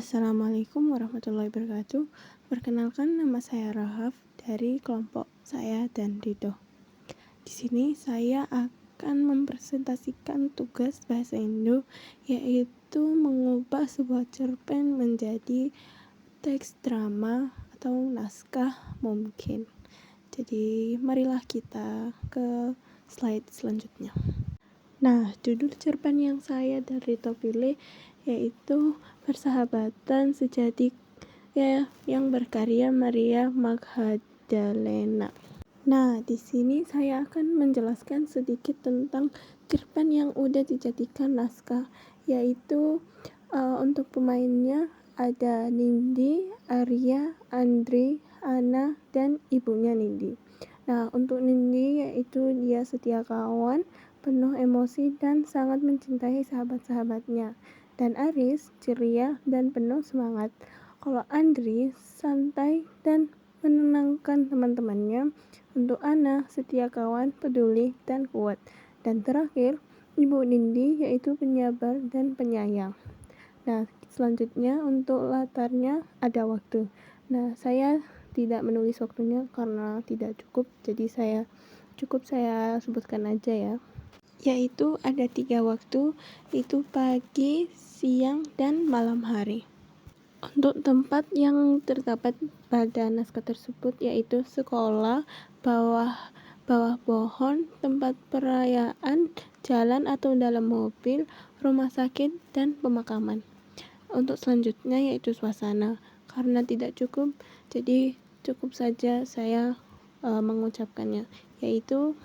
Assalamualaikum warahmatullahi wabarakatuh. Perkenalkan, nama saya Rahaf dari kelompok saya dan Rido. Di sini saya akan mempresentasikan tugas bahasa Indo, yaitu mengubah sebuah cerpen menjadi teks drama atau naskah mungkin. Jadi marilah kita ke slide selanjutnya. Nah, judul cerpen yang saya dan Rito pilih yaitu Persahabatan Sejati yang berkarya Maria Magdalena. Nah, di sini saya akan menjelaskan sedikit tentang cerpen yang udah dijadikan naskah, yaitu untuk pemainnya ada Nindi, Arya, Andri, Ana, dan ibunya Nindi. Nah, untuk Nindi yaitu dia setia kawan, penuh emosi dan sangat mencintai sahabat-sahabatnya. Dan Aris ceria dan penuh semangat. Kalau Andri santai dan menenangkan teman-temannya. Untuk Ana setia kawan, peduli dan kuat. Dan terakhir, Ibu Nindi yaitu penyabar dan penyayang. Nah, selanjutnya untuk latarnya ada waktu. Nah, saya tidak menulis waktunya karena tidak cukup, jadi saya sebutkan aja ya. Yaitu ada 3 waktu, itu pagi, siang, dan malam hari. Untuk tempat yang terdapat pada naskah tersebut yaitu sekolah, bawah pohon, tempat perayaan, jalan atau dalam mobil, rumah sakit, dan pemakaman. Untuk selanjutnya yaitu suasana. Karena tidak cukup, jadi cukup saja saya mengucapkannya, yaitu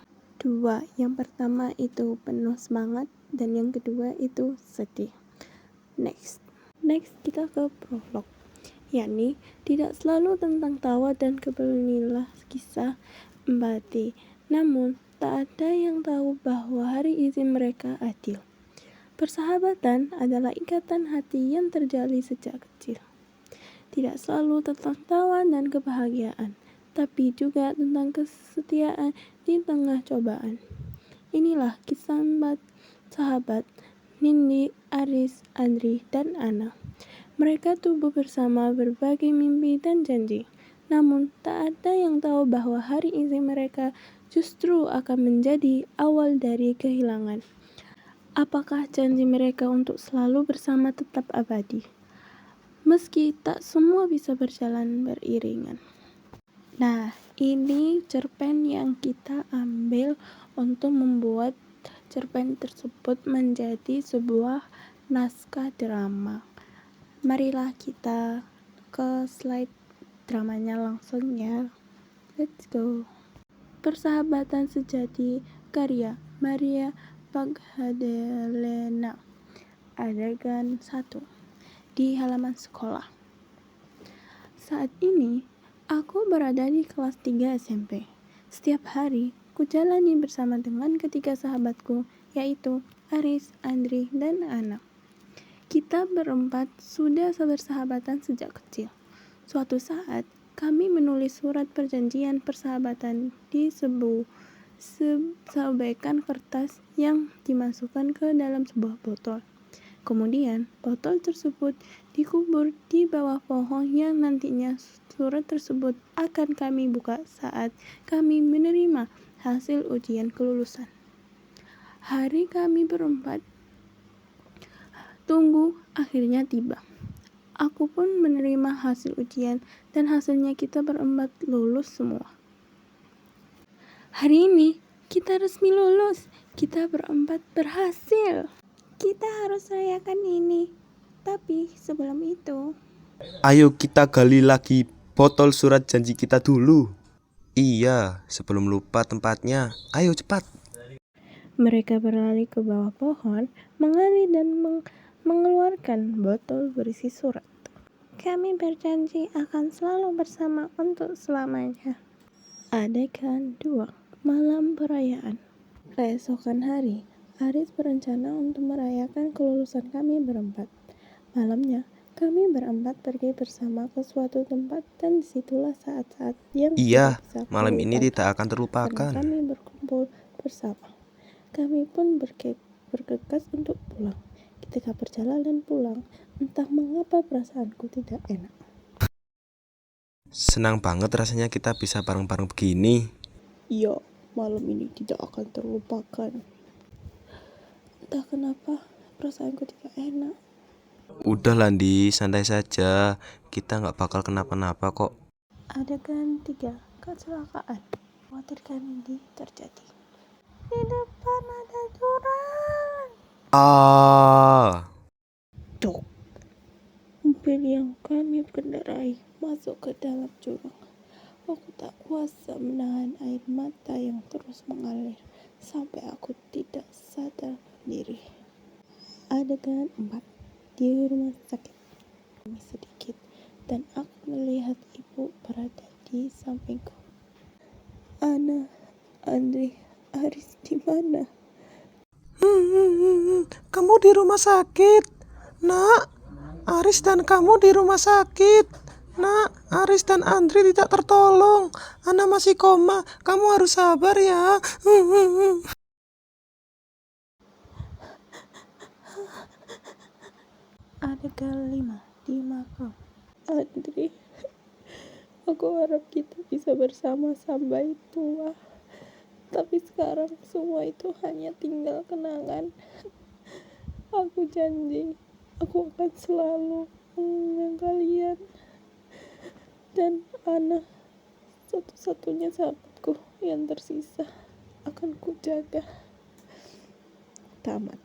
2. Yang pertama itu penuh semangat dan yang kedua itu sedih. Next kita ke prolog, yakni tidak selalu tentang tawa dan kebelinilah kisah empati, namun tak ada yang tahu bahwa hari izin mereka adil. Persahabatan adalah ikatan hati yang terjalin sejak kecil. Tidak selalu tentang tawa dan kebahagiaan, tapi juga tentang kesetiaan di tengah cobaan. Inilah kisah sahabat Nindi, Aris, Andri, dan Ana. Mereka tumbuh bersama berbagi mimpi dan janji. Namun tak ada yang tahu bahwa hari izin mereka justru akan menjadi awal dari kehilangan. Apakah janji mereka untuk selalu bersama tetap abadi? Meski tak semua bisa berjalan beriringan. Nah, ini cerpen yang kita ambil untuk membuat cerpen tersebut menjadi sebuah naskah drama. Marilah kita ke slide dramanya langsung ya. Let's go. Persahabatan Sejati karya Maria Magdalena. Adegan 1. Di halaman sekolah. Saat ini aku berada di kelas 3 SMP. Setiap hari ku jalani bersama dengan ketiga sahabatku, yaitu Aris, Andri, dan Ana. Kita berempat sudah bersahabatan sejak kecil. Suatu saat, kami menulis surat perjanjian persahabatan di sebekan kertas yang dimasukkan ke dalam sebuah botol. Kemudian, botol tersebut dikubur di bawah pohon yang nantinya surat tersebut akan kami buka saat kami menerima hasil ujian kelulusan. Hari kami berempat tunggu akhirnya tiba. Aku pun menerima hasil ujian dan hasilnya kita berempat lulus semua. Hari ini kita resmi lulus. Kita berempat berhasil. Kita harus rayakan ini. Tapi sebelum itu, ayo kita gali lagi botol surat janji kita dulu. Iya, sebelum lupa tempatnya. Ayo cepat. mereka berlari ke bawah pohon, mengali dan mengeluarkan botol berisi surat. Kami berjanji akan selalu bersama untuk selamanya. Adegan 2. Malam perayaan. Keesokan hari, Aris berencana untuk merayakan kelulusan kami berempat. Malamnya, kami berempat pergi bersama ke suatu tempat dan disitulah saat-saat yang Iya, tidak bisa malam kami ini lupakan, tidak akan karena terlupakan. kami berkumpul bersama. Kami pun bergegas untuk pulang. Ketika perjalanan pulang, entah mengapa perasaanku tidak enak. Senang banget rasanya kita bisa bareng-bareng begini. Iya, malam ini tidak akan terlupakan. Entah kenapa perasaanku tidak enak. Udah Landi, santai saja. Kita nggak bakal kenapa-napa kok. Adegan 3, kecelakaan. Khawatirkan ini terjadi. Di depan ada jurang. Cuk. Mobil yang kami kendarai masuk ke dalam jurang. Aku tak kuasa menahan air mata yang terus mengalir sampai aku tidak sadar diri. Adegan 4, di rumah sakit. Kami sedikit dan aku melihat ibu berada di sampingku. Ana, Andre, Aris di mana? Kamu di rumah sakit, Nak. Aris dan kamu di rumah sakit. Nak, Aris dan Andri tidak tertolong. Ana masih koma. Kamu harus sabar ya. Adegan 5, di makam. Andre, aku harap kita bisa bersama sampai tua. Tapi sekarang semua itu hanya tinggal kenangan. Aku janji, aku akan selalu mengenang kalian. Dan Ana, satu-satunya sahabatku yang tersisa, akan kujaga. Tamat.